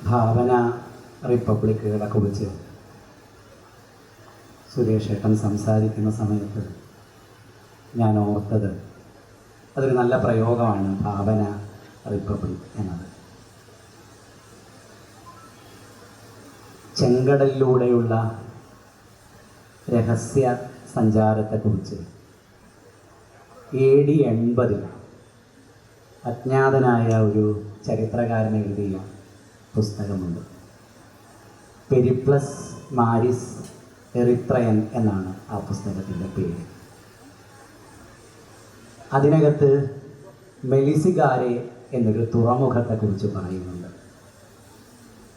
ഭാവന റിപ്പബ്ലിക്കുകളെ കുറിച്ച് സുരേഷ് ഏട്ടൻ സംസാരിക്കുന്ന സമയത്ത് ഞാൻ ഓർത്തത് അതൊരു നല്ല പ്രയോഗമാണ്, ഭാവന റിപ്പബ്ലിക് എന്നത്. ചെങ്കടലിലൂടെയുള്ള രഹസ്യ സഞ്ചാരത്തെക്കുറിച്ച് AD 80 അജ്ഞാതനായ ഒരു ചരിത്രകാരൻ എഴുതിയ പുസ്തകമുണ്ട്. പെരിപ്ലസ് മാരിസ് എറിത്രയൻ എന്നാണ് ആ പുസ്തകത്തിൻ്റെ പേര്. അതിനകത്ത് മെലിസിഗാരെ എന്നൊരു തുറമുഖത്തെക്കുറിച്ച് പറയുന്നുണ്ട്.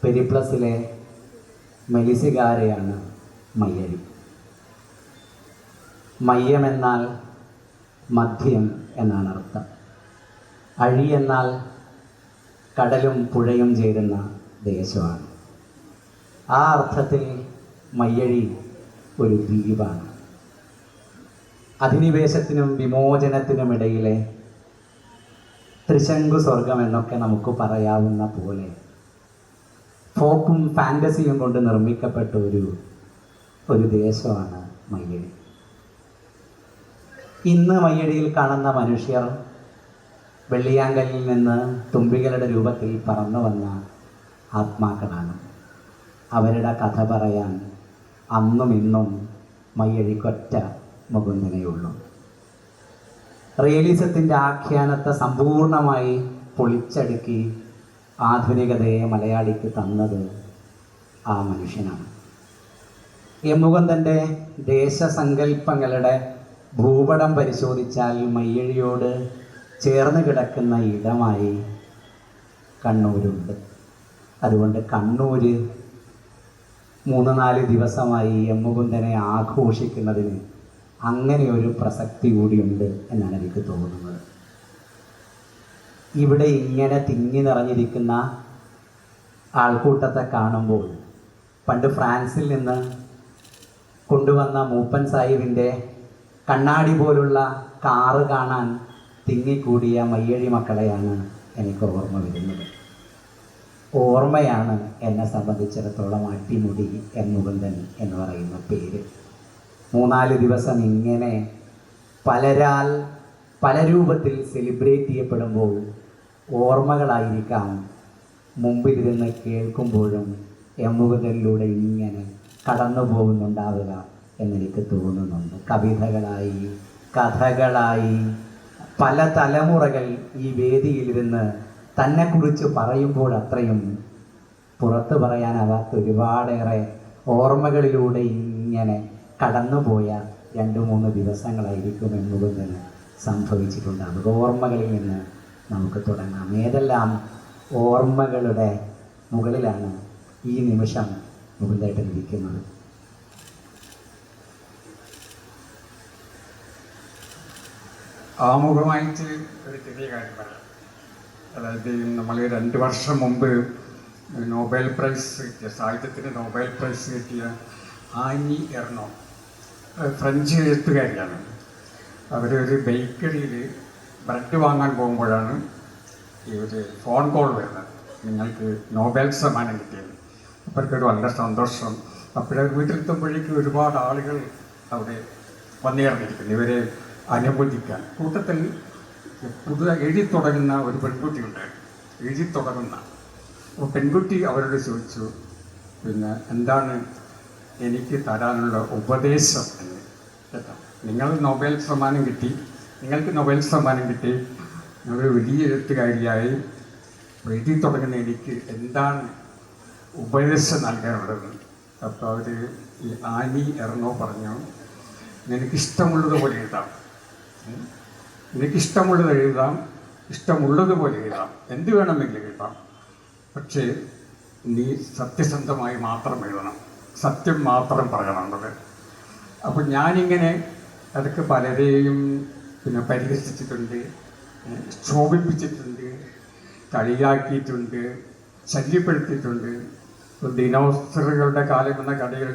പെരിപ്ലസിലെ മെലിസിഗാരെയാണ് മയ്യഴി. മയ്യം എന്നാൽ മധ്യം എന്നാണ് അർത്ഥം. അഴി എന്നാൽ കടലും പുഴയും ചേരുന്ന ദേശമാണ്. ആ അർത്ഥത്തിൽ മയ്യഴി ഒരു ദ്വീപാണ്. അധിനിവേശത്തിനും വിമോചനത്തിനുമിടയിലെ ത്രിശങ്കു സ്വർഗം എന്നൊക്കെ നമുക്ക് പറയാവുന്ന പോലെ ഫോക്കും ഫാൻറ്റസിയും കൊണ്ട് നിർമ്മിക്കപ്പെട്ട ഒരു ദേശമാണ് മയ്യഴി. ഇന്ന് മയ്യഴിയിൽ കാണുന്ന മനുഷ്യർ വെള്ളിയാങ്കല്ലിൽ നിന്ന് തുമ്പികളുടെ രൂപത്തിൽ പറന്നു വന്ന ആത്മാക്കളാണ്. അവരുടെ കഥ പറയാൻ അന്നും ഇന്നും മയ്യഴിക്കൊറ്റ മുകുന്ദനേയുള്ളൂ. റിയലിസത്തിൻ്റെ ആഖ്യാനത്തെ സമ്പൂർണമായി പൊളിച്ചടുക്കി ആധുനികതയെ മലയാളിക്ക് തന്നത് ആ മനുഷ്യനാണ്. മുകുന്ദൻ്റെ ദേശസങ്കല്പങ്ങളുടെ ഭൂപടം പരിശോധിച്ചാൽ മയ്യഴിയോട് ചേർന്ന് കിടക്കുന്ന ഇടമായി കണ്ണൂരുണ്ട്. അതുകൊണ്ട് കണ്ണൂർ 3-4 ദിവസമായി മുകുന്ദനെ ആഘോഷിക്കുന്നതിന് അങ്ങനെ ഒരു പ്രസക്തി കൂടിയുണ്ട് എന്നാണ് എനിക്ക് തോന്നുന്നത്. ഇവിടെ ഇങ്ങനെ തിങ്ങി നിറഞ്ഞിരിക്കുന്ന ആൾക്കൂട്ടത്തെ കാണുമ്പോൾ പണ്ട് ഫ്രാൻസിൽ നിന്ന് കൊണ്ടുവന്ന മൂപ്പൻ സാഹിബിൻ്റെ കണ്ണാടി പോലുള്ള കാറ് കാണാൻ തിങ്ങിക്കൂടിയ മയ്യഴി മക്കളെയാണ് എനിക്ക് ഓർമ്മ വരുന്നത്. ഓർമ്മയാണ് എന്നെ സംബന്ധിച്ചിടത്തോളം അട്ടിമുടി മുകുന്ദൻ എന്ന് പറയുന്ന പേര്. 3-4 ദിവസം ഇങ്ങനെ പലരാൽ പല രൂപത്തിൽ സെലിബ്രേറ്റ് ചെയ്യപ്പെടുമ്പോൾ ഓർമ്മകളായിരിക്കാം മുമ്പിലിരുന്ന് കേൾക്കുമ്പോഴും മുകുന്ദനിലൂടെ ഇങ്ങനെ കടന്നു പോകുന്നുണ്ടാവുക എന്നെനിക്ക് തോന്നുന്നുണ്ട്. കവിതകളായി, കഥകളായി പല തലമുറകൾ ഈ വേദിയിലിരുന്ന് തന്നെക്കുറിച്ച് പറയുമ്പോൾ അത്രയും പുറത്തു പറയാനാവാത്ത ഒരുപാടേറെ ഓർമ്മകളിലൂടെ ഇങ്ങനെ കടന്നുപോയ 2-3 ദിവസങ്ങളായിരിക്കും മുകുന്ദന് സംഭവിച്ചിട്ടുണ്ടാവുക. ഓർമ്മകളിൽ നിന്ന് നമുക്ക് തുടങ്ങാം. ഏതെല്ലാം ഓർമ്മകളുടെ മുകളിലാണ് ഈ നിമിഷം മുകുന്ദേട്ടൻ ഇരിക്കുന്നത്? ആമുഖമായിട്ട് ഒരു ചെറിയ കാര്യം പറയാം. അതായത് നമ്മൾ 2 വർഷം മുമ്പ് നോബൽ പ്രൈസ് കിട്ടിയ, സാഹിത്യത്തിന് നോബൽ പ്രൈസ് കിട്ടിയ ആനി എർണോ, ഫ്രഞ്ച് എഴുത്തുകാരിയാണ്. അവരൊരു ബേക്കറിയിൽ ബ്രെഡ് വാങ്ങാൻ പോകുമ്പോഴാണ് ഈ ഒരു ഫോൺ കോൾ വരുന്നത്, നിങ്ങൾക്ക് നോബൽ സമ്മാനം കിട്ടിയത്. അവർക്കൊരു വളരെ സന്തോഷം. അപ്പോഴത് വീട്ടിലെത്തുമ്പോഴേക്കും ഒരുപാട് ആളുകൾ അവിടെ വന്നുചേർന്നിരിക്കുന്നു ഇവരെ അനുമോദിക്കാൻ. കൂട്ടത്തിൽ പുതുതായി എഴുതി തുടങ്ങുന്ന ഒരു പെൺകുട്ടിയുണ്ട്, എഴുതി തുടങ്ങുന്ന. അപ്പോൾ പെൺകുട്ടി അവരോട് ചോദിച്ചു, പിന്നെ എന്താണ് എനിക്ക് തരാനുള്ള ഉപദേശം എന്ന്. കേട്ടോ, നിങ്ങൾക്ക് നൊബേൽ സമ്മാനം കിട്ടി, ഞങ്ങൾ വലിയ എഴുത്തുകാരിയായി എഴുതി തുടങ്ങുന്ന എനിക്ക് എന്താണ് ഉപദേശം നൽകാനുള്ളത്? അപ്പോൾ അവർ ഈ ആനി എർണോ പറഞ്ഞു, നിനക്കിഷ്ടമുള്ളതുപോലെ എഴുതാം, ഇഷ്ടമുള്ളതുപോലെ എഴുതാം, എന്ത് വേണമെങ്കിലും എഴുതാം, പക്ഷേ നീ സത്യസന്ധമായി മാത്രം എഴുതണം, സത്യം മാത്രം പറയണമെന്നത്. അപ്പോൾ ഞാനിങ്ങനെ അതൊക്കെ പലരെയും പിന്നെ പരിഹസിച്ചിട്ടുണ്ട്, ക്ഷോഭിപ്പിച്ചിട്ടുണ്ട്, കളിയാക്കിയിട്ടുണ്ട്, ശല്യപ്പെടുത്തിയിട്ടുണ്ട്. ദിനോസറുകളുടെ കാലം എന്ന കഥയിൽ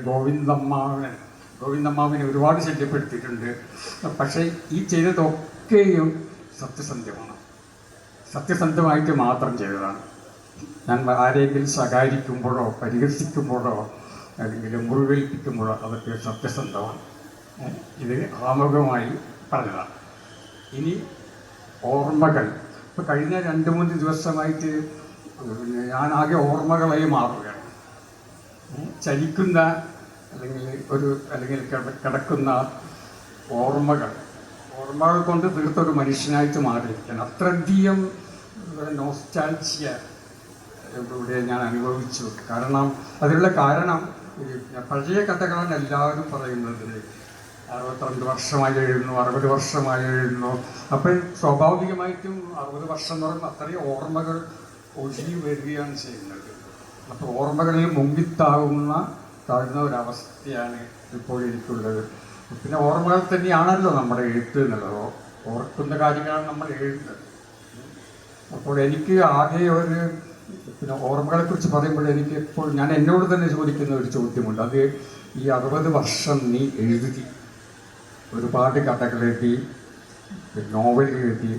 ഗോവിന്ദമ്മാവിനെ ഒരുപാട് ശല്യപ്പെടുത്തിയിട്ടുണ്ട്. പക്ഷേ ഈ ചെയ്തതൊക്കെയും സത്യസന്ധമാണ്, സത്യസന്ധമായിട്ട് മാത്രം ചെയ്തതാണ്. ഞാൻ ആരെങ്കിലും ശകാരിക്കുമ്പോഴോ പരിഹസിക്കുമ്പോഴോ അല്ലെങ്കിൽ മുറിവേൽപ്പിക്കുമ്പോഴോ അതൊക്കെ സത്യസന്ധമാണ്. ഇത് ആമുഖമായി പറഞ്ഞതാണ്. ഇനി ഓർമ്മകൾ. ഇപ്പോൾ കഴിഞ്ഞ 2-3 ദിവസമായിട്ട് ഞാൻ ആകെ ഓർമ്മകളായി മാറുകയാണ്. ചലിക്കുന്ന അല്ലെങ്കിൽ കിടക്കുന്ന ഓർമ്മകൾ കൊണ്ട് തീർത്തൊരു മനുഷ്യനായിട്ട് മാറിയിരിക്കുകയാണ്. അത്രയധികം നോസ്റ്റാൾജിയ ഇവിടെ ഞാൻ അനുഭവിച്ചു. അതിനുള്ള കാരണം പഴയ കഥകളാണ് എല്ലാവരും പറയുന്നത്. 62 വർഷമായി എഴുതുന്നു, 60 വർഷമായി എഴുതുന്നു. അപ്പം സ്വാഭാവികമായിട്ടും 60 വർഷം എന്ന് പറയുമ്പോൾ അത്രയും ഓർമ്മകൾ ഒഴുകി വരികയാണ് ചെയ്യുന്നത്. അപ്പോൾ ഓർമ്മകളിൽ താഴ്ന്ന ഒരവസ്ഥയാണ് ഇപ്പോൾ എനിക്കുള്ളത്. പിന്നെ ഓർമ്മകൾ തന്നെയാണല്ലോ നമ്മുടെ എഴുത്ത് എന്നുള്ളത്. ഓർക്കുന്ന കാര്യങ്ങളാണ് നമ്മൾ എഴുതുന്നത്. അപ്പോൾ എനിക്ക് ആകെ പിന്നെ ഓർമ്മകളെക്കുറിച്ച് പറയുമ്പോൾ എനിക്ക് എപ്പോൾ ഞാൻ എന്നോട് തന്നെ ചോദിക്കുന്ന ഒരു ചോദ്യമുണ്ട്. അത് ഈ 60 വർഷം നീ എഴുതി, ഒരുപാട് കഥകൾ എഴുതി, നോവലുകൾ എഴുതി,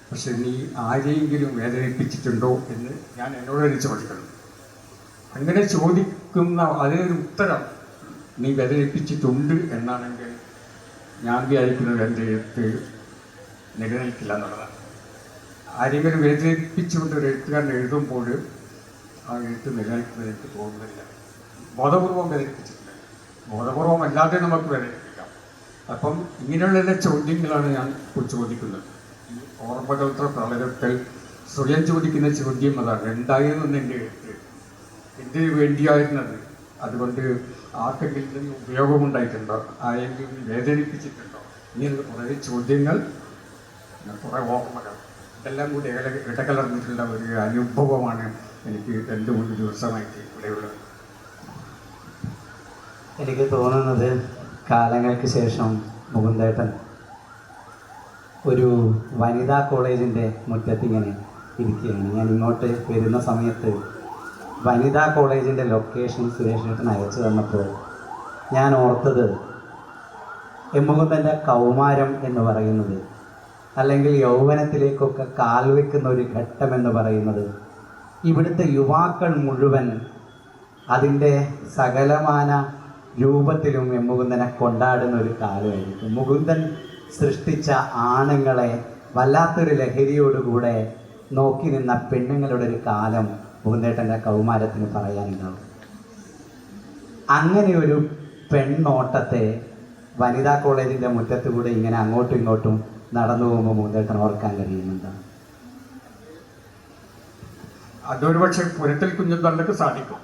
പക്ഷെ നീ ആരെയെങ്കിലും വേദനിപ്പിച്ചിട്ടുണ്ടോ എന്ന് ഞാൻ എന്നോട് തന്നെ ചോദിക്കണം. അങ്ങനെ ചോദിക്കുന്ന അതിനൊരു ഉത്തരം നീ വേദനിപ്പിച്ചിട്ടുണ്ട് എന്നാണെങ്കിൽ ഞാൻ വിചാരിക്കുന്നത് എൻ്റെ എഴുത്ത് നിലനിൽക്കില്ല എന്നുള്ളതാണ്. ആരെങ്കിലും വേദനിപ്പിച്ചുകൊണ്ട് ഒരു എഴുത്തുകാരൻ എഴുതുമ്പോൾ ആ എഴുത്ത് നിലനിൽക്കുന്നത് എനിക്ക് തോന്നുന്നില്ല. ബോധപൂർവം വേദനിപ്പിച്ചിട്ടുണ്ട്, ബോധപൂർവം അല്ലാതെ നമുക്ക് വേദനിപ്പിക്കാം. അപ്പം ഇങ്ങനെയുള്ള ചോദ്യങ്ങളാണ് ഞാൻ ചോദിക്കുന്നത്. ഈ ഓർമ്മകളുടെ പ്രളയത്തിൽ സ്വയം ചോദിക്കുന്ന ചോദ്യം അതാണ്, എന്തായിരുന്നു എൻ്റെ എഴുത്ത്, എന്തിനു വേണ്ടിയായിരുന്നത്, അതുകൊണ്ട് ആർക്കെങ്കിലും ഉപയോഗമുണ്ടായിട്ടുണ്ടോ, ആരെങ്കിലും വേദനിപ്പിച്ചിട്ടുണ്ടോ, ഇങ്ങനെയുള്ള കുറേ ചോദ്യങ്ങൾ, കുറേ ഓർമ്മകൾ, ഇതെല്ലാം കൂടി ഇടകലർന്നിട്ടുള്ള ഒരു അനുഭവമാണ് എനിക്ക് 2-3 ദിവസമായിട്ട് ഇവിടെയുള്ളത്. എനിക്ക് തോന്നുന്നത് കാലങ്ങൾക്ക് ശേഷം മുകുന്ദേട്ടൻ ഒരു വനിതാ കോളേജിൻ്റെ മുറ്റത്തിങ്ങനെ ഇരിക്കുകയാണ്. ഞാൻ ഇങ്ങോട്ട് വരുന്ന സമയത്ത് വനിതാ കോളേജിൻ്റെ ലൊക്കേഷൻ സുരേഷ് ഏട്ടൻ അയച്ചു തന്നപ്പോൾ ഞാൻ ഓർത്തത് മുകുന്ദൻ്റെ കൗമാരം എന്ന് പറയുന്നത്, അല്ലെങ്കിൽ യൗവനത്തിലേക്കൊക്കെ കാൽവെക്കുന്ന ഒരു ഘട്ടമെന്ന് പറയുന്നത്, ഇവിടുത്തെ യുവാക്കൾ മുഴുവൻ അതിൻ്റെ സകലമാന രൂപത്തിലും മുകുന്ദനെ കൊണ്ടാടുന്ന ഒരു കാലമായിരിക്കും. മുകുന്ദൻ സൃഷ്ടിച്ച ആണുങ്ങളെ വല്ലാത്തൊരു ലഹരിയോടുകൂടെ നോക്കി നിന്ന പെണ്ണുങ്ങളുടെ ഒരു കാലം മുകുന്ദേട്ടൻ്റെ കൗമാരത്തിന് പറയാനുണ്ടാവും. അങ്ങനെ ഒരു പെണ്ണോട്ടത്തെ വനിതാ കോളേജിൻ്റെ മുറ്റത്തുകൂടെ ഇങ്ങനെ അങ്ങോട്ടും ഇങ്ങോട്ടും നടന്നു പോകുമ്പോൾ മുകുന്ദേട്ടൻ ഓർക്കാൻ കഴിയുന്നുണ്ട്. അതൊരു പക്ഷേ പുരത്തിൽ കുഞ്ഞന്തള്ളിക്ക് സാധിക്കും.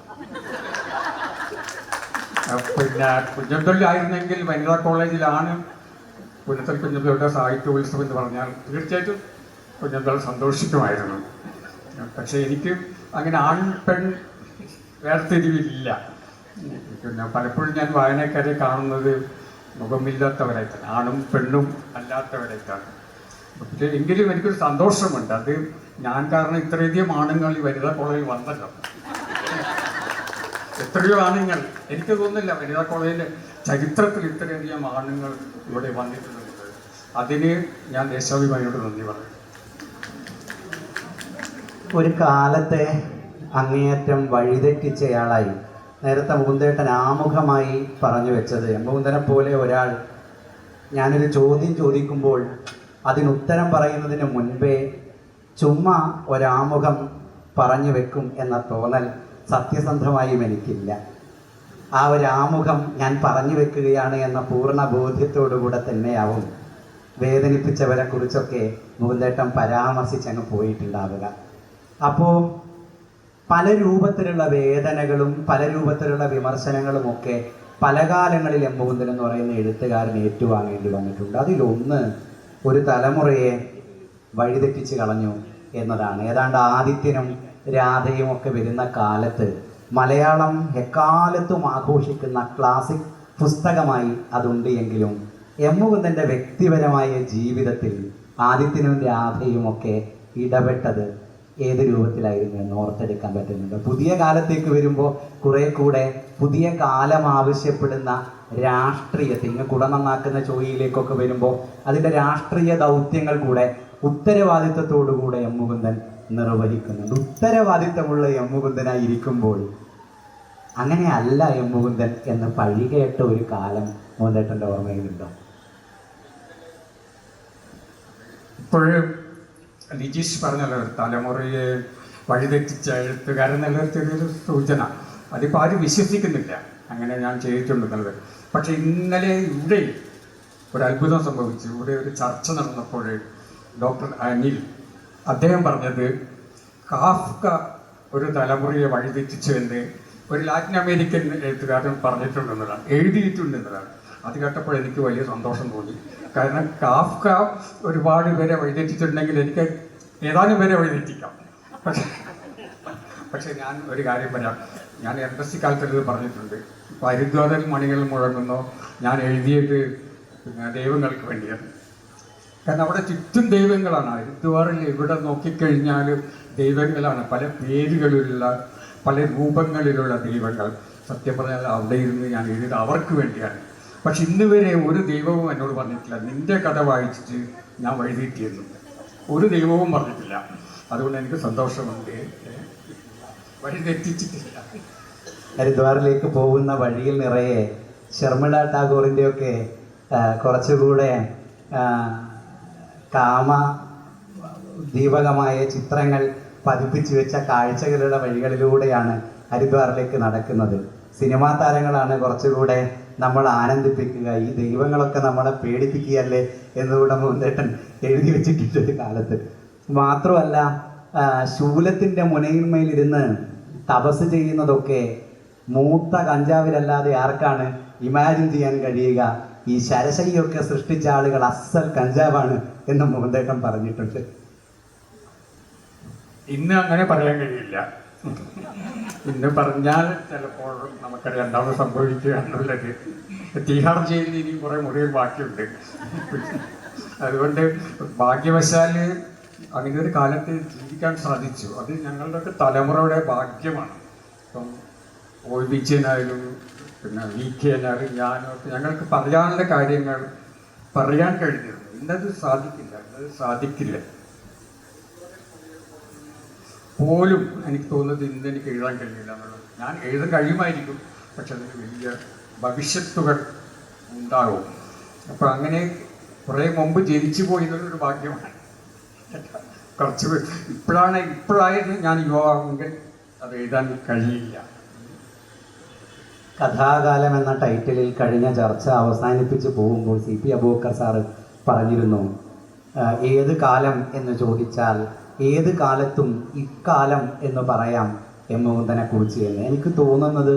പിന്നെ കുഞ്ഞന്തള്ളി ആയിരുന്നെങ്കിൽ വനിതാ കോളേജിലാണ് പുരത്തിൽ കുഞ്ഞന്തള്ളിയുടെ സാഹിത്യോത്സവം എന്ന് പറഞ്ഞാൽ തീർച്ചയായിട്ടും കുഞ്ഞന്തള്ളി സന്തോഷിക്കുമായിരുന്നു. പക്ഷേ എനിക്ക് അങ്ങനെ ആൺ പെൺ വേർതിരിവില്ല. പിന്നെ പലപ്പോഴും ഞാൻ വായനക്കാരെ കാണുന്നത് മുഖമില്ലാത്തവരായിട്ടാണ്, ആണും പെണ്ണും അല്ലാത്തവരായിട്ടാണ്. പക്ഷേ എങ്കിലും എനിക്കൊരു സന്തോഷമുണ്ട്. അത് ഞാൻ കാരണം ഇത്രയധികം ആണുങ്ങൾ ഈ വനിതാ കോളേജിൽ വന്നല്ലോ. എത്രയോ ആണുങ്ങൾ, എനിക്ക് തോന്നുന്നില്ല വനിതാ കോളേജിലെ ചരിത്രത്തിൽ ഇത്രയധികം ആണുങ്ങൾ ഇവിടെ വന്നിട്ടുണ്ട്. അതിന് ഞാൻ ദേശാഭിമാനിയോട് നന്ദി പറയും. ഒരു കാലത്തെ അങ്ങേയറ്റം വഴിതെറ്റിച്ചയാളായി നേരത്തെ മുകുന്ദേട്ടൻ ആമുഖമായി പറഞ്ഞു വെച്ചത്, മുകുന്ദനെ പോലെ ഒരാൾ ഞാനൊരു ചോദ്യം ചോദിക്കുമ്പോൾ അതിനുത്തരം പറയുന്നതിന് മുൻപേ ചുമ്മാ ഒരാമുഖം പറഞ്ഞു വെക്കും എന്ന തോന്നൽ സത്യസന്ധമായും എനിക്കില്ല. ആ ഒരാമുഖം ഞാൻ പറഞ്ഞു വെക്കുകയാണ് എന്ന പൂർണ്ണ ബോധ്യത്തോടുകൂടെ തന്നെയാവും വേദനിപ്പിച്ചവരെ കുറിച്ചൊക്കെ മുകുന്ദേട്ടൻ പരാമർശിച്ചങ്ങ് പോയിട്ടുണ്ടാവുക. അപ്പോൾ പല രൂപത്തിലുള്ള വേദനകളും പല രൂപത്തിലുള്ള വിമർശനങ്ങളുമൊക്കെ പല കാലങ്ങളിൽ മുകുന്ദൻ എന്ന് പറയുന്ന എഴുത്തുകാരൻ ഏറ്റുവാങ്ങേണ്ടി വന്നിട്ടുണ്ട്. അതിലൊന്ന് ഒരു തലമുറയെ വഴിതെറ്റിച്ച് കളഞ്ഞു എന്നതാണ്. ഏതാണ്ട് ആദിത്യനും രാധയും ഒക്കെ വരുന്ന കാലത്ത് മലയാളം എക്കാലത്തും ആഘോഷിക്കുന്ന ക്ലാസിക് പുസ്തകമായി അതുണ്ട് എങ്കിലും മുകുന്ദൻ്റെ വ്യക്തിപരമായ ജീവിതത്തിൽ ആദിത്യനും രാധയും ഒക്കെ ഇടപെട്ടത് ഏത് രൂപത്തിലായിരുന്നു എന്ന് ഓർത്തെടുക്കാൻ പറ്റുന്നുണ്ട്. പുതിയ കാലത്തേക്ക് വരുമ്പോൾ കുറെ കൂടെ പുതിയ കാലം ആവശ്യപ്പെടുന്ന രാഷ്ട്രീയത്തിൽ ഇങ്ങ് കുട നന്നാക്കുന്ന ചോദ്യയിലേക്കൊക്കെ വരുമ്പോൾ അതിൻ്റെ രാഷ്ട്രീയ ദൗത്യങ്ങൾ കൂടെ ഉത്തരവാദിത്വത്തോടുകൂടെ മുകുന്ദൻ നിർവഹിക്കുന്നുണ്ട്. ഉത്തരവാദിത്തമുള്ള എം മുകുന്ദനായി ഇരിക്കുമ്പോൾ അങ്ങനെയല്ല എം മുകുന്ദൻ എന്ന് പഴികേട്ട ഒരു കാലം മോന്തേട്ടൻ്റെ ഓർമ്മയിലുണ്ടോ? ഇപ്പോഴും ലിജീഷ് പറഞ്ഞല്ലോ, തലമുറയെ വഴിതെറ്റിച്ച എഴുത്തുകാരൻ എന്നുള്ള ചെറിയൊരു സൂചന. അതിപ്പോൾ ആരും വിശ്വസിക്കുന്നില്ല അങ്ങനെ ഞാൻ ചെയ്തിട്ടുണ്ടെന്നുള്ളത്. പക്ഷെ ഇന്നലെ ഇവിടെ ഒരു അത്ഭുതം സംഭവിച്ചു. ഇവിടെ ഒരു ചർച്ച നടന്നപ്പോൾ ഡോക്ടർ അനിൽ അദ്ദേഹം പറഞ്ഞത് കാഫ്ക ഒരു തലമുറയെ വഴിതെറ്റിച്ചു എന്ന് ഒരു ലാറ്റിൻ അമേരിക്കൻ എഴുത്തുകാരൻ പറഞ്ഞിട്ടുണ്ടെന്നതാണ്, എഴുതിയിട്ടുണ്ടെന്നതാണ്. അത് കേട്ടപ്പോൾ എനിക്ക് വലിയ സന്തോഷം തോന്നി. കാരണം കാഫ്ക ഒരുപാട് പേരെ വഴിതെറ്റിച്ചിട്ടുണ്ടെങ്കിൽ എനിക്ക് ഏതാനും പേരെ വഴിതെറ്റിക്കാം. പക്ഷെ ഞാൻ ഒരു കാര്യം പറയാം. ഞാൻ MSc കാലത്ത് പറഞ്ഞിട്ടുണ്ട്, പരിദ്വാതൻ മണികൾ മുഴങ്ങുന്നു ഞാൻ എഴുതിയത് ദൈവങ്ങൾക്ക് വേണ്ടിയാണ്. കാരണം അവിടെ ചുറ്റും ദൈവങ്ങളാണ്. ഹരിദ്വാറിൽ എവിടെ നോക്കിക്കഴിഞ്ഞാലും ദൈവങ്ങളാണ്, പല പേരുകളിലുള്ള പല രൂപങ്ങളിലുള്ള ദൈവങ്ങൾ. സത്യം പറഞ്ഞാൽ അവിടെ ഇരുന്ന് ഞാൻ എഴുതിയത് അവർക്ക് വേണ്ടിയാണ്. പക്ഷെ ഇന്ന് വരെ ഒരു ദൈവവും എന്നോട് പറഞ്ഞിട്ടില്ല നിന്റെ കഥ വായിച്ചിട്ട് ഞാൻ വഴിതെറ്റിയെന്നു. ഒരു ദൈവവും പറഞ്ഞിട്ടില്ല. അതുകൊണ്ട് എനിക്ക് സന്തോഷമുണ്ട്, വഴിതെറ്റിച്ചിട്ടില്ല. ഹരിദ്വാറിലേക്ക് പോകുന്ന വഴിയിൽ നിറയെ ശർമിള ടാഗോറിൻ്റെയൊക്കെ കുറച്ചുകൂടെ കാമ ദീപകമായ ചിത്രങ്ങൾ പതിപ്പിച്ചു വെച്ച കാഴ്ചകളുടെ വഴികളിലൂടെയാണ് ഹരിദ്വാറിലേക്ക് നടക്കുന്നത്. സിനിമാ താരങ്ങളാണ് കുറച്ചുകൂടെ നമ്മൾ ആനന്ദിപ്പിക്കുക, ഈ ദൈവങ്ങളൊക്കെ നമ്മളെ പേടിപ്പിക്കുകയല്ലേ എന്നുകൂടെ മുന്തേട്ടൻ എഴുതി വെച്ചിട്ടുണ്ട് ഒരു കാലത്ത്. മാത്രമല്ല ശൂലത്തിൻ്റെ മുനയിന്മേലിരുന്ന് തപസ് ചെയ്യുന്നതൊക്കെ മൂത്ത കഞ്ചാവിലല്ലാതെ ആർക്കാണ് ഇമാജിൻ ചെയ്യാൻ കഴിയുക? ഈ ശരശയ്യൊക്കെ സൃഷ്ടിച്ച ആളുകൾ അസൽ കഞ്ചാവാണ് എന്ന് മുന്തേട്ടൻ പറഞ്ഞിട്ടുണ്ട്. ഇന്ന് അങ്ങനെ പറയാൻ കഴിയില്ല. ഇന്ന് പറഞ്ഞാൽ ചിലപ്പോൾ നമുക്കറിയാം രണ്ടാമത് സംഭവിക്കുക എന്നുള്ളത്. തീഹാർ ജയിലിൽ ഇനിയും കുറേ മുറികൾ ബാക്കിയുണ്ട്. അതുകൊണ്ട് ഭാഗ്യവശാൽ അങ്ങനെ ഒരു കാലത്ത് ജീവിക്കാൻ സാധിച്ചു. അത് ഞങ്ങളുടെയൊക്കെ തലമുറയുടെ ഭാഗ്യമാണ്. ഇപ്പം ഒ വിജയനായാലും പിന്നെ VK ആയാലും ഞാനൊക്കെ ഞങ്ങൾക്ക് പറയാനുള്ള കാര്യങ്ങൾ പറയാൻ കഴിഞ്ഞിരുന്നു. ഇന്നത് സാധിക്കില്ല, ഇന്നത് സാധിക്കില്ല പോലും എനിക്ക് തോന്നുന്നത് ഇന്ന് എനിക്ക് എഴുതാൻ കഴിയില്ല എന്നുള്ളത്. ഞാൻ എഴുതാൻ കഴിയുമായിരിക്കും, പക്ഷെ അതിന് വലിയ ഭവിഷ്യത്തുകൾ ഉണ്ടാകും. അപ്പോൾ അങ്ങനെ കുറേ മുമ്പ് ജനിച്ചു പോയതൊരു ഭാഗ്യമാണ്. കുറച്ച് ഇപ്പോഴായിരുന്നു ഞാൻ യുവാവെങ്കിൽ അത് എഴുതാൻ കഴിയില്ല. കഥാകാലം എന്ന ടൈറ്റിലിൽ കഴിഞ്ഞ ചർച്ച അവസാനിപ്പിച്ച് പോകുമ്പോൾ CP അബൂബക്കർ സാറ് പറഞ്ഞിരുന്നു, ഏത് കാലം എന്ന് ചോദിച്ചാൽ ഏത് കാലത്തും ഇക്കാലം എന്ന് പറയാം എം മുകുന്ദനെ കുറിച്ച് എന്ന്. എനിക്ക് തോന്നുന്നത്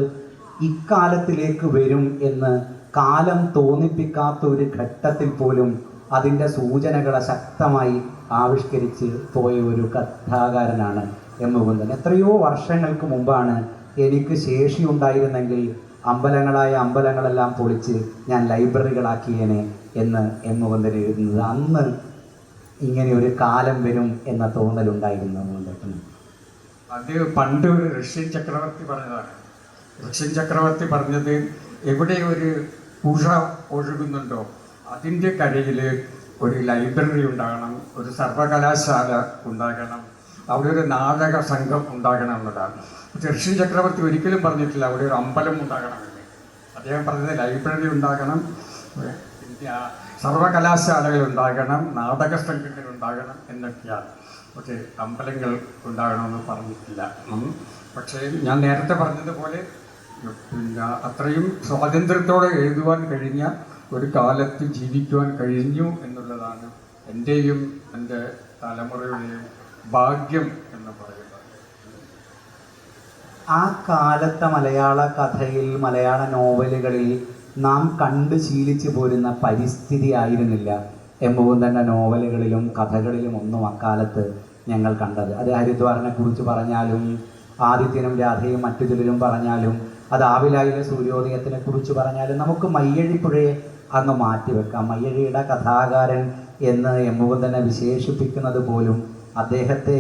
ഇക്കാലത്തിലേക്ക് വരും എന്ന് കാലം തോന്നിപ്പിക്കാത്ത ഒരു ഘട്ടത്തിൽ പോലും അതിൻ്റെ സൂചനകളെ ശക്തമായി ആവിഷ്കരിച്ച് പോയ ഒരു കഥാകാരനാണ് എം മുകുന്ദൻ. എത്രയോ വർഷങ്ങൾക്ക് മുമ്പാണ് എനിക്ക് ശേഷിയുണ്ടായിരുന്നെങ്കിൽ അമ്പലങ്ങളായ അമ്പലങ്ങളെല്ലാം പൊളിച്ച് ഞാൻ ലൈബ്രറികളാക്കിയേനെ എന്ന് എം മുകുന്ദൻ എഴുതുന്നത്. അന്ന് ഇങ്ങനെ ഒരു കാലം വരും എന്ന തോന്നലുണ്ടായിരുന്നു മുകുന്ദൻ. അത് പണ്ട് ഒരു റഷ്യൻ ചക്രവർത്തി പറഞ്ഞതാണ്. റഷ്യൻ ചക്രവർത്തി പറഞ്ഞത് എവിടെ ഒരു പുഴ ഒഴുകുന്നുണ്ടോ അതിൻ്റെ കരയിൽ ഒരു ലൈബ്രറി ഉണ്ടാകണം, ഒരു സർവകലാശാല ഉണ്ടാകണം, അവിടെ ഒരു നാടക സംഘം ഉണ്ടാകണം എന്നതാണ്. റഷ്യൻ ചക്രവർത്തി ഒരിക്കലും പറഞ്ഞിട്ടില്ല അവിടെ ഒരു അമ്പലം ഉണ്ടാകണമെന്ന്. അദ്ദേഹം പറഞ്ഞത് ലൈബ്രറി ഉണ്ടാകണം, സർവകലാശാലകൾ ഉണ്ടാകണം, നാടക സംഘങ്ങൾ ഉണ്ടാകണം എന്നൊക്കെയാണ്. പക്ഷേ അമ്പലങ്ങൾ ഉണ്ടാകണമെന്ന് പറഞ്ഞിട്ടില്ല. പക്ഷേ ഞാൻ നേരത്തെ പറഞ്ഞതുപോലെ പിന്നെ അത്രയും സ്വാതന്ത്ര്യത്തോടെ എഴുതുവാൻ കഴിഞ്ഞ ഒരു കാലത്ത് ജീവിക്കുവാൻ കഴിഞ്ഞു എന്നുള്ളതാണ് എൻ്റെയും എൻ്റെ തലമുറയുടെയും ഭാഗ്യം എന്ന് പറയുന്നത്. ആ കാലത്തെ മലയാള കഥയിൽ, മലയാള നോവലുകളിൽ നാം കണ്ടു ശീലിച്ചു പോരുന്ന പരിസ്ഥിതി ആയിരുന്നില്ല എം മുകുന്ദൻ്റെ നോവലുകളിലും കഥകളിലും ഒന്നും അക്കാലത്ത് ഞങ്ങൾ കണ്ടത്. അത് ഹരിദ്വാറിനെ കുറിച്ച് പറഞ്ഞാലും, ആദിത്യനും രാധയും മറ്റു ചിലരും പറഞ്ഞാലും, അത് ആവിലായിലെ സൂര്യോദയത്തിനെ കുറിച്ച് പറഞ്ഞാലും നമുക്ക് മയ്യഴിപ്പുഴയെ അന്ന് മാറ്റിവെക്കാം. മയ്യഴിയുടെ കഥാകാരൻ എന്ന് എം മുകുന്ദനെ വിശേഷിപ്പിക്കുന്നത് പോലും അദ്ദേഹത്തെ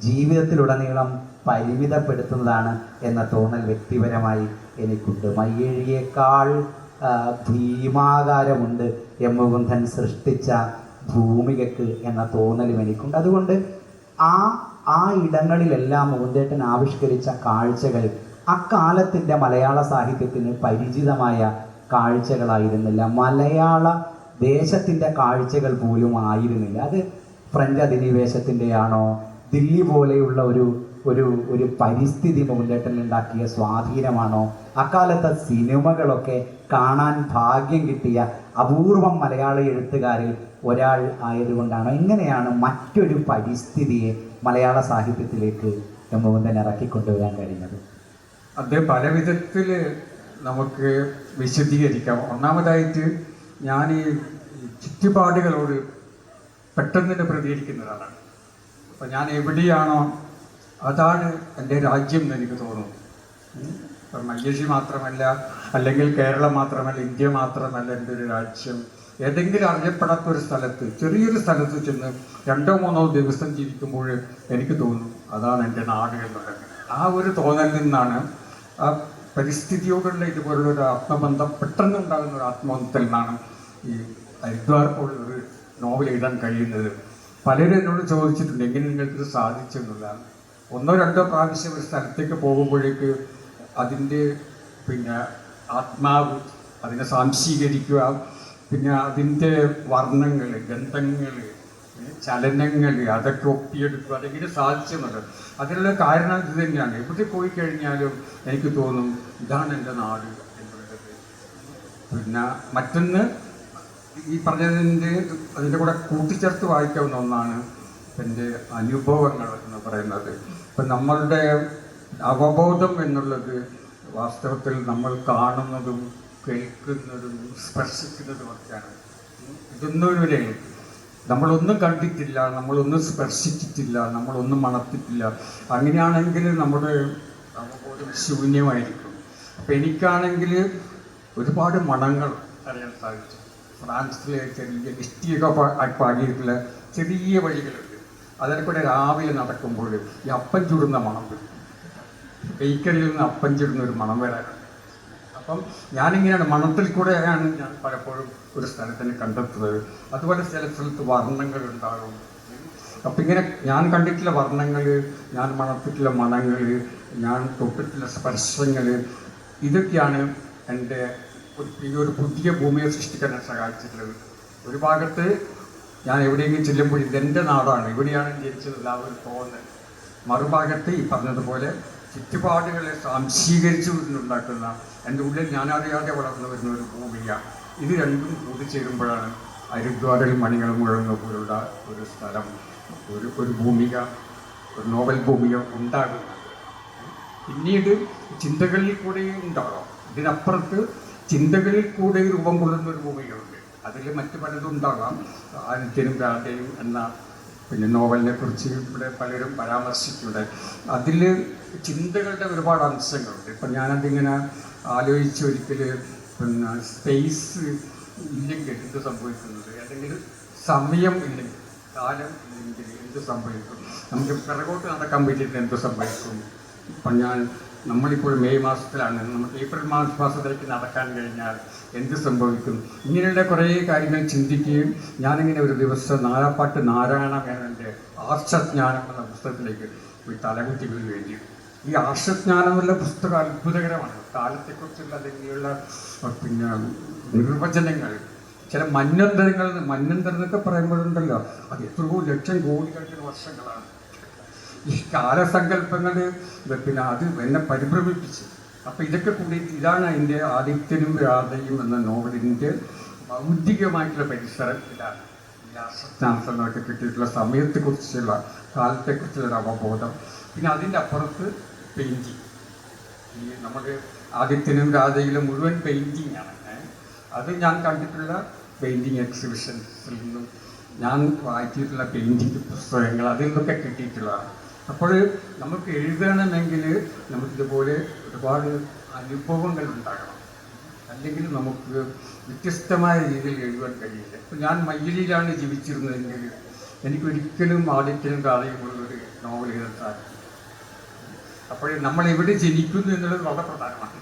ജീവിതത്തിലുടനീളം പരിമിതപ്പെടുത്തുന്നതാണ് എന്ന തോന്നൽ വ്യക്തിപരമായി എനിക്കുണ്ട്. മയ്യഴിയേക്കാൾ ഭീമാകാരമുണ്ട് എം മുകുന്ദൻ സൃഷ്ടിച്ച ഭൂമികയ്ക്ക് എന്ന തോന്നലും എനിക്കുണ്ട്. അതുകൊണ്ട് ആ ആ ഇടങ്ങളിലെല്ലാം മോഹൻദേട്ടൻ ആവിഷ്കരിച്ച കാഴ്ചകൾ അക്കാലത്തിൻ്റെ മലയാള സാഹിത്യത്തിന് പരിചിതമായ കാഴ്ചകളായിരുന്നില്ല. മലയാള ദേശത്തിൻ്റെ കാഴ്ചകൾ പോലും ആയിരുന്നില്ല. അത് ഫ്രഞ്ച് അധിനിവേശത്തിൻ്റെ ആണോ, ദില്ലി പോലെയുള്ള ഒരു ഒരു ഒരു പരിസ്ഥിതി മോഹൻദേട്ടനുണ്ടാക്കിയ സ്വാധീനമാണോ, അക്കാലത്തെ സിനിമകളൊക്കെ കാണാൻ ഭാഗ്യം കിട്ടിയ അപൂർവം മലയാള എഴുത്തുകാരിൽ ഒരാൾ ആയതുകൊണ്ടാണോ, എങ്ങനെയാണ് മറ്റൊരു പരിസ്ഥിതിയെ മലയാള സാഹിത്യത്തിലേക്ക് മോഹൻദേട്ടൻ ഇറക്കിക്കൊണ്ടുവരാൻ കഴിഞ്ഞത്? അത് പല വിധത്തിൽ നമുക്ക് വിശദീകരിക്കാം. ഒന്നാമതായിട്ട് ഞാൻ ഈ ചുറ്റുപാടുകളോട് പെട്ടെന്ന് തന്നെ പ്രതികരിക്കുന്നതാണ്. അപ്പം ഞാൻ എവിടെയാണോ അതാണ് എൻ്റെ രാജ്യം എന്ന് എനിക്ക് തോന്നുന്നു. ഇപ്പം മയ്യഴി മാത്രമല്ല, അല്ലെങ്കിൽ കേരളം മാത്രമല്ല, ഇന്ത്യ മാത്രമല്ല എൻ്റെ ഒരു രാജ്യം. ഏതെങ്കിലും അറിയപ്പെടാത്തൊരു സ്ഥലത്ത്, ചെറിയൊരു സ്ഥലത്ത് ചെന്ന് 2-3 ദിവസം ജീവിക്കുമ്പോൾ എനിക്ക് തോന്നും അതാണ് എൻ്റെ നാട് എന്നുള്ളത്. ആ ഒരു തോന്നലിൽ നിന്നാണ്, ആ പരിസ്ഥിതിയോടുള്ള ഇതുപോലുള്ള ഒരു ആത്മബന്ധം പെട്ടെന്നുണ്ടാകുന്ന ഒരു ആത്മബന്ധത്തിൽ നിന്നാണ് ഈ ഹരിദ്വാർ പോലൊരു നോവൽ എഴുതാൻ കഴിയുന്നത്. പലരും എന്നോട് ചോദിച്ചിട്ടുണ്ട് എങ്ങനെ നിങ്ങൾക്കിത് സാധിച്ചു എന്നുള്ളതാണ്. 1-2 പ്രാവശ്യം ഒരു സ്ഥലത്തേക്ക് പോകുമ്പോഴേക്ക് അതിൻ്റെ ആത്മാവ് അതിനെ സാംശീകരിക്കുക, അതിൻ്റെ വർണ്ണങ്ങൾ, ഗന്ധങ്ങൾ, ചലനങ്ങൾ അതൊക്കെ ഒപ്പിയെടുക്കുക, അതെങ്ങനെ സാധിച്ചെന്നുള്ളത്. അതിനുള്ള കാരണം ഇത് തന്നെയാണ്. എവിടെ പോയി കഴിഞ്ഞാലും എനിക്ക് തോന്നും ഇതാണ് എൻ്റെ നാട് എന്നുള്ളത്. മറ്റൊന്ന് ഈ അതിൻ്റെ കൂടെ കൂട്ടിച്ചേർത്ത് വായിക്കാവുന്ന ഒന്നാണ് എൻ്റെ അനുഭവങ്ങൾ എന്ന് പറയുന്നത്. ഇപ്പം നമ്മളുടെ അവബോധം എന്നുള്ളത് വാസ്തവത്തിൽ നമ്മൾ കാണുന്നതും കേൾക്കുന്നതും സ്പർശിക്കുന്നതും ഒക്കെയാണ്. ഇതൊന്നും നമ്മളൊന്നും കണ്ടിട്ടില്ല, നമ്മളൊന്നും സ്പർശിച്ചിട്ടില്ല, നമ്മളൊന്നും മണത്തിട്ടില്ല. അങ്ങനെയാണെങ്കിൽ നമ്മുടെ അവബോധം ശൂന്യമായിരിക്കും. അപ്പം എനിക്കാണെങ്കിൽ ഒരുപാട് മണങ്ങൾ അറിയാൻ സാധിച്ചു. ഫ്രാൻസിലെ ചെറിയ ലിസ്റ്റിയൊക്കെ പാകിയിട്ടുള്ള ചെറിയ വഴികളുണ്ട്. അതിൽ കൂടെ രാവിലെ നടക്കുമ്പോൾ ഈ അപ്പം ചുടുന്ന മണം വരും. ബേക്കറിയിൽ നിന്ന് അപ്പം ചുടുന്ന ഒരു മണം വരാറുണ്ട്. അപ്പം ഞാനിങ്ങനെയാണ്, മണത്തിൽ കൂടെയാണ് ഞാൻ പലപ്പോഴും ഒരു സ്ഥലത്തിന് കണ്ടെത്തുന്നത്. അതുപോലെ ചില സ്ഥലത്ത് വർണ്ണങ്ങൾ ഉണ്ടാകും. അപ്പം ഇങ്ങനെ ഞാൻ കണ്ടിട്ടുള്ള വർണ്ണങ്ങൾ, ഞാൻ മണത്തിട്ടുള്ള മണങ്ങൾ, ഞാൻ തൊട്ടിട്ടുള്ള സ്പർശങ്ങൾ, ഇതൊക്കെയാണ് എൻ്റെ ഈ ഒരു പുതിയ ഭൂമിയെ സൃഷ്ടിക്കാൻ സഹായിച്ചിട്ടുള്ളത്. ഒരു ഭാഗത്ത് ഞാൻ എവിടെയെങ്കിലും ചെല്ലുമ്പോൾ ഇതെൻ്റെ നാടാണ്, ഇവിടെയാണ് ജനിച്ചത് ആ ഒരു തോന്നൽ. മറുഭാഗത്ത് ഈ പറഞ്ഞതുപോലെ ചുറ്റുപാടുകളെ സാംശീകരിച്ചു ഉണ്ടാക്കുന്ന എൻ്റെ ഉള്ളിൽ ഞാനറിയാതെ വളർന്നു വരുന്ന ഒരു ഭൂമിയാണ്. ഇത് രണ്ടും കൂടിച്ചേരുമ്പോഴാണ് ഹരിദ്വാറിൽ മണികൾ മുഴങ്ങുന്ന പോലുള്ള ഒരു സ്ഥലം, ഒരു ഭൂമിക, ഒരു നോവൽ ഭൂമിക ഉണ്ടാകുന്നത്. പിന്നീട് ചിന്തകളിൽ കൂടെ ഉണ്ടാകാം. ഇതിനപ്പുറത്ത് ചിന്തകളിൽ കൂടെ രൂപം കൊള്ളുന്ന ഒരു ഭൂമികയുണ്ട്. അതിൽ മറ്റു പലതും ഉണ്ടാകാം. ആദിത്യനും രാധയും എന്ന നോവലിനെ കുറിച്ച് ഇവിടെ പലരും പരാമർശിച്ചിട്ടുണ്ട്. അതിൽ ചിന്തകളുടെ ഒരുപാട് അംശങ്ങളുണ്ട്. ഇപ്പം ഞാനതിങ്ങനെ ആലോചിച്ച് ഒരിക്കൽ സ്പേസ് ഇല്ലെങ്കിൽ എന്ത് സംഭവിക്കുന്നത്, അല്ലെങ്കിൽ സമയം ഇല്ലെങ്കിൽ, കാലം ഇല്ലെങ്കിൽ എന്ത് സംഭവിക്കും, നമുക്ക് പിറകോട്ട് നടക്കാൻ പറ്റിയിട്ട് എന്ത് സംഭവിക്കും. ഇപ്പം നമ്മളിപ്പോൾ മെയ് മാസത്തിലാണ്, നമുക്ക് ഏപ്രിൽ മാസത്തിലേക്ക് നടക്കാൻ കഴിഞ്ഞാൽ എന്ത് സംഭവിക്കും, ഇങ്ങനെയുള്ള കുറേ കാര്യങ്ങൾ ചിന്തിക്കുകയും ഞാനിങ്ങനെ ഒരു ദിവസം നാരാപ്പാട്ട് നാരായണ മേനോൻ്റെ ആർഷജ്ഞാനം എന്ന പുസ്തകത്തിലേക്ക് പോയി തലകുത്തി വീഴുകയും ചെയ്തു. ഈ ആർഷജ്ഞാനം എന്നുള്ള പുസ്തകം അത്ഭുതകരമാണ്. കാലത്തെക്കുറിച്ചുള്ള അതിൻ്റെയുള്ള നിർവചനങ്ങൾ, ചില മന്വന്തരം എന്നൊക്കെ പറയുമ്പോഴുണ്ടല്ലോ, അത് എത്രയോ ലക്ഷം കോടിക്കണക്കിന് വർഷങ്ങളാണ്. ഈ കാലസങ്കല്പങ്ങൾ അത് എന്നെ പരിഭ്രമിപ്പിച്ചു. അപ്പം ഇതൊക്കെ കൂടി ഇതാണ് അതിൻ്റെ ആദിത്യനും രാധയും എന്ന നോവലിൻ്റെ ഭൗതികമായിട്ടുള്ള പരിസരം. ഇതാണ് ഈ ആർഷജ്ഞാനത്തിനൊക്കെ കിട്ടിയിട്ടുള്ള സമയത്തെക്കുറിച്ചുള്ള, കാലത്തെക്കുറിച്ചുള്ള അവബോധം. പിന്നെ അതിൻ്റെ അപ്പുറത്ത് പെയിൻറ്റിങ്. ഈ നമ്മുടെ ആദിത്യനും രാധയിലും മുഴുവൻ പെയിൻറ്റിങ് ആണ്. അത് ഞാൻ കണ്ടിട്ടുള്ള പെയിൻറ്റിങ് എക്സിബിഷൻസിൽ നിന്നും ഞാൻ വായിച്ചിട്ടുള്ള പെയിൻറ്റിങ് പുസ്തകങ്ങൾ അതിൽ നിന്നൊക്കെ കിട്ടിയിട്ടുള്ളതാണ്. അപ്പോൾ നമുക്ക് എഴുതണമെങ്കിൽ നമുക്കിതുപോലെ ഒരുപാട് അനുഭവങ്ങൾ ഉണ്ടാകണം, അല്ലെങ്കിൽ നമുക്ക് വ്യത്യസ്തമായ രീതിയിൽ എഴുതാൻ കഴിയില്ല. ഇപ്പോൾ ഞാൻ മയ്യലിയിലാണ് ജീവിച്ചിരുന്നതെങ്കിൽ എനിക്കൊരിക്കലും ആദിത്യനും രാധയുമുള്ളൊരു നോവൽ എഴുതാൻ സാധിക്കും. അപ്പോൾ നമ്മൾ എവിടെ ജനിക്കുന്നു എന്നുള്ളത് വളരെ പ്രധാനമാണ്.